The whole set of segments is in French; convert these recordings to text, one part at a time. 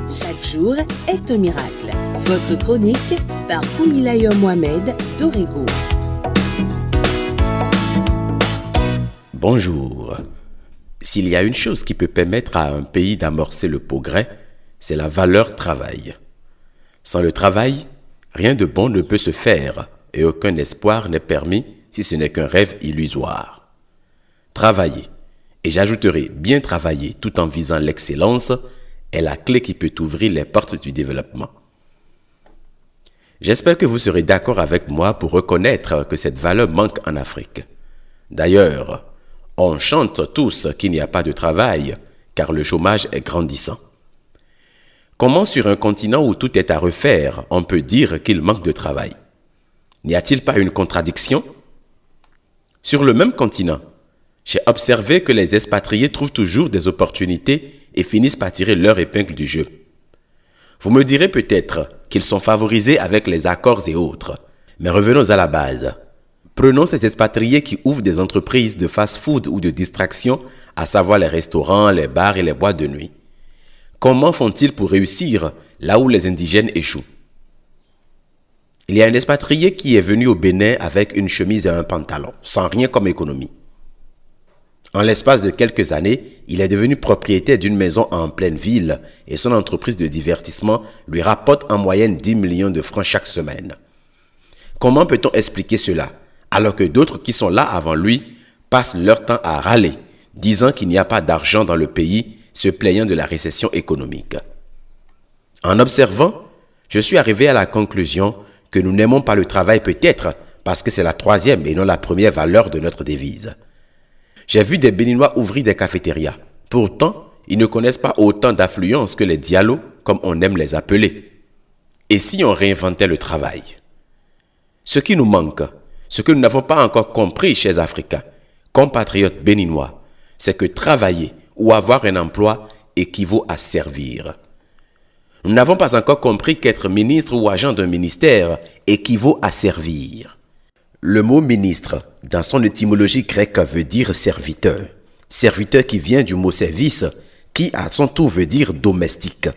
Chaque jour est un miracle. Votre chronique par Foumilayo Mohamed d'Orego. Bonjour. S'il y a une chose qui peut permettre à un pays d'amorcer le progrès, c'est la valeur travail. Sans le travail, rien de bon ne peut se faire et aucun espoir n'est permis si ce n'est qu'un rêve illusoire. Travailler, et j'ajouterai bien travailler tout en visant l'excellence, est la clé qui peut ouvrir les portes du développement. J'espère que vous serez d'accord avec moi pour reconnaître que cette valeur manque en Afrique. D'ailleurs, on chante tous qu'il n'y a pas de travail, car le chômage est grandissant. Comment sur un continent où tout est à refaire, on peut dire qu'il manque de travail? N'y a-t-il pas une contradiction? Sur le même continent, j'ai observé que les expatriés trouvent toujours des opportunités et finissent par tirer leur épingle du jeu. Vous me direz peut-être qu'ils sont favorisés avec les accords et autres, mais revenons à la base. Prenons ces expatriés qui ouvrent des entreprises de fast-food ou de distraction, à savoir les restaurants, les bars et les boîtes de nuit. Comment font-ils pour réussir là où les indigènes échouent? Il y a un expatrié qui est venu au Bénin avec une chemise et un pantalon, sans rien comme économie. En l'espace de quelques années, il est devenu propriétaire d'une maison en pleine ville et son entreprise de divertissement lui rapporte en moyenne 10 millions de francs chaque semaine. Comment peut-on expliquer cela, alors que d'autres qui sont là avant lui passent leur temps à râler, disant qu'il n'y a pas d'argent dans le pays, se plaignant de la récession économique? En observant, je suis arrivé à la conclusion que nous n'aimons pas le travail peut-être parce que c'est la troisième et non la première valeur de notre devise. J'ai vu des Béninois ouvrir des cafétérias. Pourtant, ils ne connaissent pas autant d'affluence que les dialos, comme on aime les appeler. Et si on réinventait le travail? Ce qui nous manque, ce que nous n'avons pas encore compris chez les Africains, compatriotes béninois, c'est que travailler ou avoir un emploi équivaut à servir. Nous n'avons pas encore compris qu'être ministre ou agent d'un ministère équivaut à servir. Le mot ministre, dans son étymologie grecque, veut dire serviteur. Serviteur qui vient du mot service, qui à son tour veut dire domestique.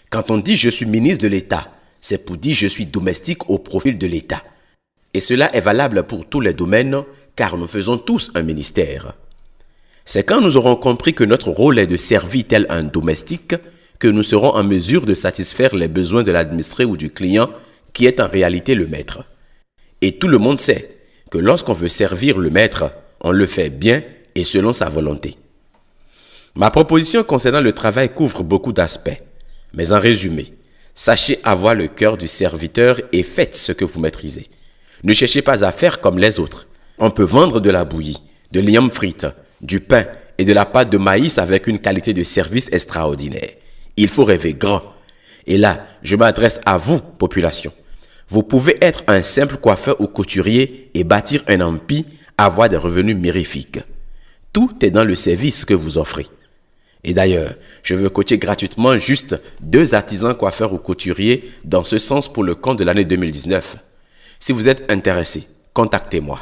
Quand on dit je suis ministre de l'État, c'est pour dire je suis domestique au profil de l'État. Et cela est valable pour tous les domaines, car nous faisons tous un ministère. C'est quand nous aurons compris que notre rôle est de servir tel un domestique, que nous serons en mesure de satisfaire les besoins de l'administré ou du client, qui est en réalité le maître. Et tout le monde sait que lorsqu'on veut servir le maître, on le fait bien et selon sa volonté. Ma proposition concernant le travail couvre beaucoup d'aspects. Mais en résumé, sachez avoir le cœur du serviteur et faites ce que vous maîtrisez. Ne cherchez pas à faire comme les autres. On peut vendre de la bouillie, de l'igname frite, du pain et de la pâte de maïs avec une qualité de service extraordinaire. Il faut rêver grand. Et là, je m'adresse à vous, population. Vous pouvez être un simple coiffeur ou couturier et bâtir un empire, avoir des revenus mirifiques. Tout est dans le service que vous offrez. Et d'ailleurs, je veux coacher gratuitement juste 2 artisans coiffeurs ou couturiers dans ce sens pour le compte de l'année 2019. Si vous êtes intéressé, contactez-moi.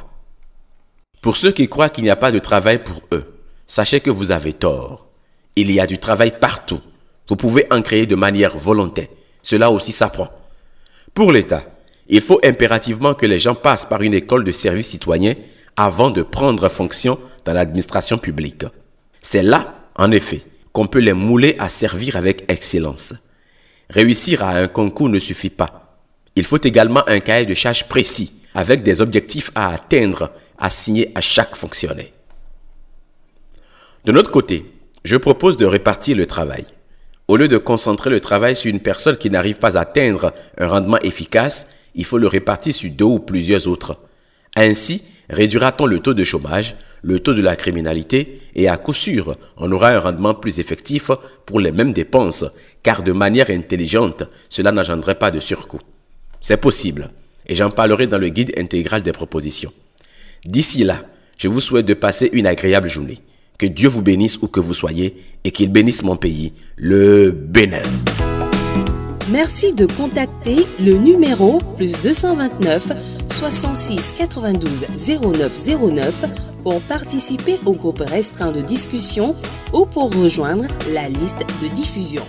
Pour ceux qui croient qu'il n'y a pas de travail pour eux, sachez que vous avez tort. Il y a du travail partout. Vous pouvez en créer de manière volontaire. Cela aussi s'apprend. Pour l'État, il faut impérativement que les gens passent par une école de service citoyen avant de prendre fonction dans l'administration publique. C'est là, en effet, qu'on peut les mouler à servir avec excellence. Réussir à un concours ne suffit pas. Il faut également un cahier de charges précis, avec des objectifs à atteindre, assignés à chaque fonctionnaire. De notre côté, je propose de répartir le travail. Au lieu de concentrer le travail sur une personne qui n'arrive pas à atteindre un rendement efficace, il faut le répartir sur 2 ou plusieurs autres. Ainsi, réduira-t-on le taux de chômage, le taux de la criminalité et à coup sûr, on aura un rendement plus effectif pour les mêmes dépenses, car de manière intelligente, cela n'engendrerait pas de surcoût. C'est possible et j'en parlerai dans le guide intégral des propositions. D'ici là, je vous souhaite de passer une agréable journée. Que Dieu vous bénisse où que vous soyez et qu'il bénisse mon pays, le Bénin. Merci de contacter le numéro +229 66 92 09 09 pour participer au groupe restreint de discussion ou pour rejoindre la liste de diffusion.